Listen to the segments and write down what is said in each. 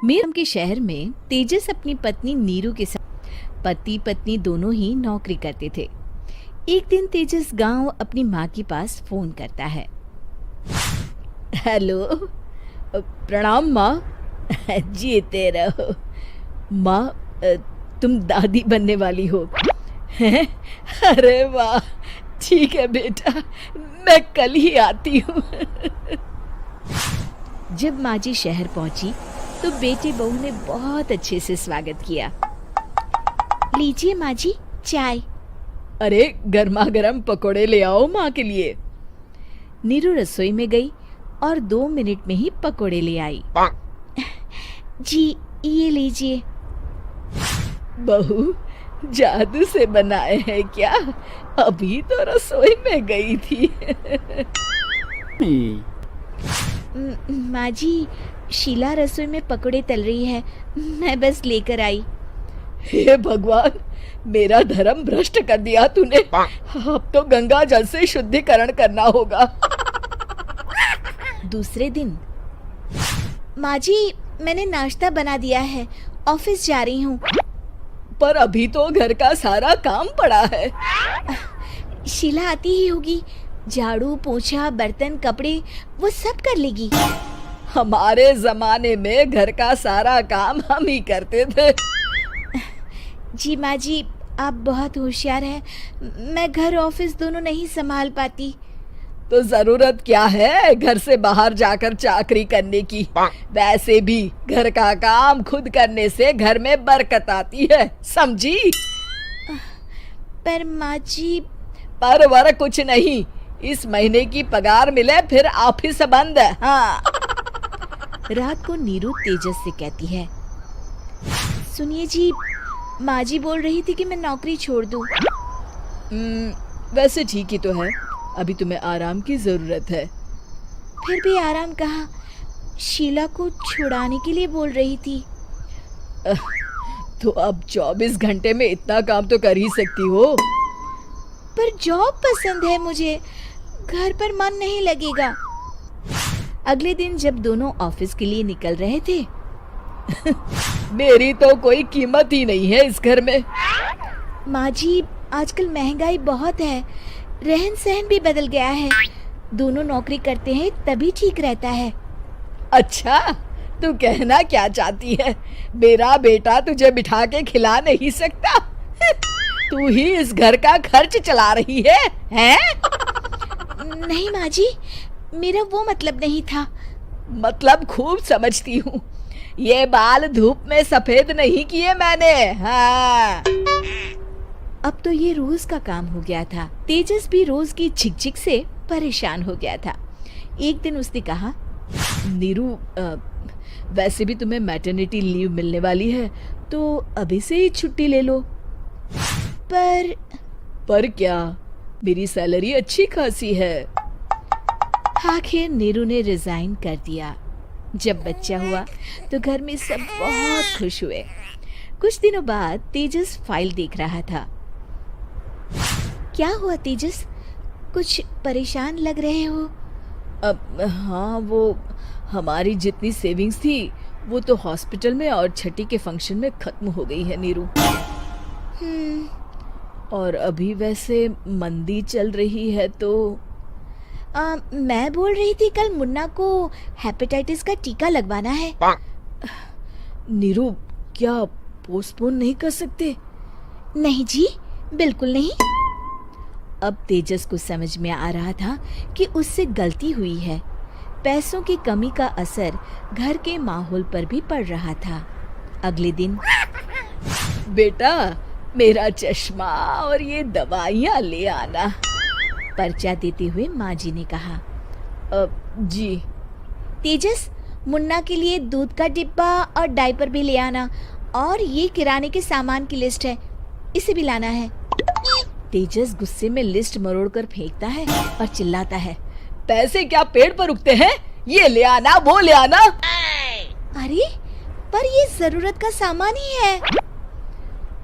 मेरम के शहर में तेजस अपनी पत्नी नीरू के साथ पति पत्नी दोनों ही नौकरी करते थे। एक दिन तेजस गांव अपनी माँ के पास फोन करता है। हेलो, प्रणाम माँ। जीते रहो माँ, तुम दादी बनने वाली हो हैं? अरे वाह, ठीक है बेटा, मैं कल ही आती हूँ। जब माँ जी शहर पहुंची तो बेटे बहू ने बहुत अच्छे से स्वागत किया। लीजिए माँ जी, चाय। अरे गर्मा गर्म पकोड़े ले आओ माँ के लिए। नीरू रसोई में गई और 2 मिनट में ही पकोड़े ले आई। जी ये लीजिए। बहू जादू से बनाए हैं क्या? अभी तो रसोई में गई थी। माँ जी, शीला रसोई में पकोड़े तल रही है, मैं बस लेकर आई। हे भगवान, मेरा धर्म भ्रष्ट कर दिया तूने। अब तो गंगा जल से शुद्धिकरण करना होगा। दूसरे दिन, माँ जी मैंने नाश्ता बना दिया है, ऑफिस जा रही हूँ। पर अभी तो घर का सारा काम पड़ा है। शीला आती ही होगी, झाड़ू पोछा बर्तन कपड़े वो सब कर लेगी। हमारे जमाने में घर का सारा काम हम ही करते थे। जी माँ जी, आप बहुत होशियार हैं, मैं घर ऑफिस दोनों नहीं संभाल पाती। तो जरूरत क्या है घर से बाहर जाकर चाकरी करने की? वैसे भी घर का काम खुद करने से घर में बरकत आती है, समझी? पर माँ जी। पर वर कुछ नहीं, इस महीने की पगार मिले फिर ऑफिस बंद है। हाँ। रात को नीरू तेजस से कहती है, सुनिए जी, माँ जी बोल रही थी कि मैं नौकरी छोड़ दूं। वैसे ठीक ही तो है, अभी तुम्हें आराम की जरूरत है। फिर भी आराम कहाँ, शीला को छुड़ाने के लिए बोल रही थी। तो अब 24 घंटे में इतना काम तो कर ही सकती हो। पर जॉब पसंद है मुझे, घर पर मन नहीं लगेगा। अगले दिन जब दोनों ऑफिस के लिए निकल रहे थे, मेरी तो कोई कीमत ही नहीं है इस घर में। माँ जी, आजकल महंगाई बहुत है, रहन सहन भी बदल गया है, दोनों नौकरी करते हैं तभी ठीक रहता है। अच्छा, तू कहना क्या चाहती है? मेरा बेटा तुझे बिठा के खिला नहीं सकता? तू ही इस घर का खर्च चला रही है, हैं? नहीं माँ जी, मेरा वो मतलब नहीं था। मतलब खूब समझती हूँ, ये बाल धूप में सफेद नहीं किए मैंने। हाँ। अब तो ये रोज का काम हो गया था। तेजस भी रोज की झिकझिक से परेशान हो गया था। एक दिन उसने कहा, नीरू, वैसे भी तुम्हें मैटरनिटी लीव मिलने वाली है, तो अभी से ही छुट्टी ले लो। पर क्या, मेरी सैलरी अच्छी खासी है। आखिर नीरू ने रिजाइन कर दिया। जब बच्चा हुआ तो घर में सब बहुत खुश हुए। कुछ दिनों बाद तेजस फाइल देख रहा था। क्या हुआ तेजस, कुछ परेशान लग रहे हो? हाँ, वो हमारी जितनी सेविंग्स थी वो तो हॉस्पिटल में और छठी के फंक्शन में खत्म हो गई है नीरू। और अभी वैसे मंदी चल रही है तो मैं बोल रही थी कल मुन्ना को हेपेटाइटिस का टीका लगवाना है। नीरू, क्या पोस्टपोन नहीं कर सकते? नहीं जी, बिल्कुल नहीं। अब तेजस को समझ में आ रहा था कि उससे गलती हुई है। पैसों की कमी का असर घर के माहौल पर भी पड़ रहा था। अगले दिन, बेटा मेरा चश्मा और ये दवाइयाँ ले आना, पर्चा देते हुए माँ जी ने कहा। जी। तेजस, मुन्ना के लिए दूध का डिब्बा और डायपर भी ले आना, और ये किराने के सामान की लिस्ट है, इसे भी लाना है। तेजस गुस्से में लिस्ट मरोड़कर फेंकता है और चिल्लाता है, पैसे क्या पेड़ पर उगते हैं? ये ले आना, वो ले आना। अरे पर ये जरूरत का सामान ही है।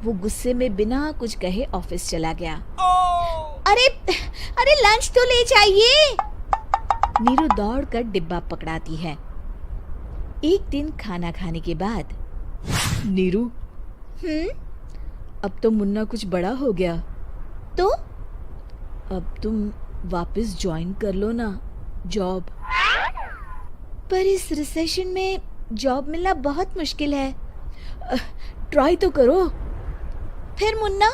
वो गुस्से में बिना कुछ कहे ऑफिस चला गया। अरे लंच तो ले जाइए। नीरू दौड़कर डिब्बा पकड़ाती है। एक दिन खाना खाने के बाद, नीरू, अब तो मुन्ना कुछ बड़ा हो गया, तो अब तुम वापस ज्वाइन कर लो ना जॉब। पर इस रिसेशन में जॉब मिलना बहुत मुश्किल है। ट्राई तो करो। फिर मुन्ना?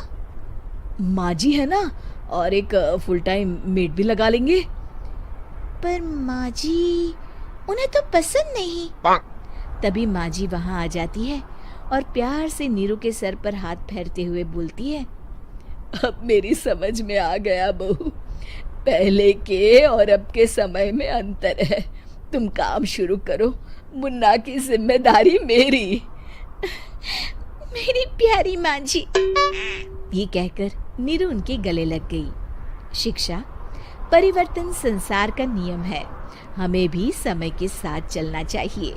माँ जी है ना, और एक फुल टाइम मेड भी लगा लेंगे। पर माँ जी, उन्हें तो पसंद नहीं। तभी माँ जी वहाँ आ जाती है और प्यार से नीरू के सर पर हाथ फेरते हुए बोलती है, अब मेरी समझ में आ गया बहू, पहले के और अब के समय में अंतर है। तुम काम शुरू करो, मुन्ना की जिम्मेदारी मेरी। मेरी प्यारी माँ जी। ये कहकर नीरू उनके गले लग गई। शिक्षा, परिवर्तन संसार का नियम है, हमें भी समय के साथ चलना चाहिए।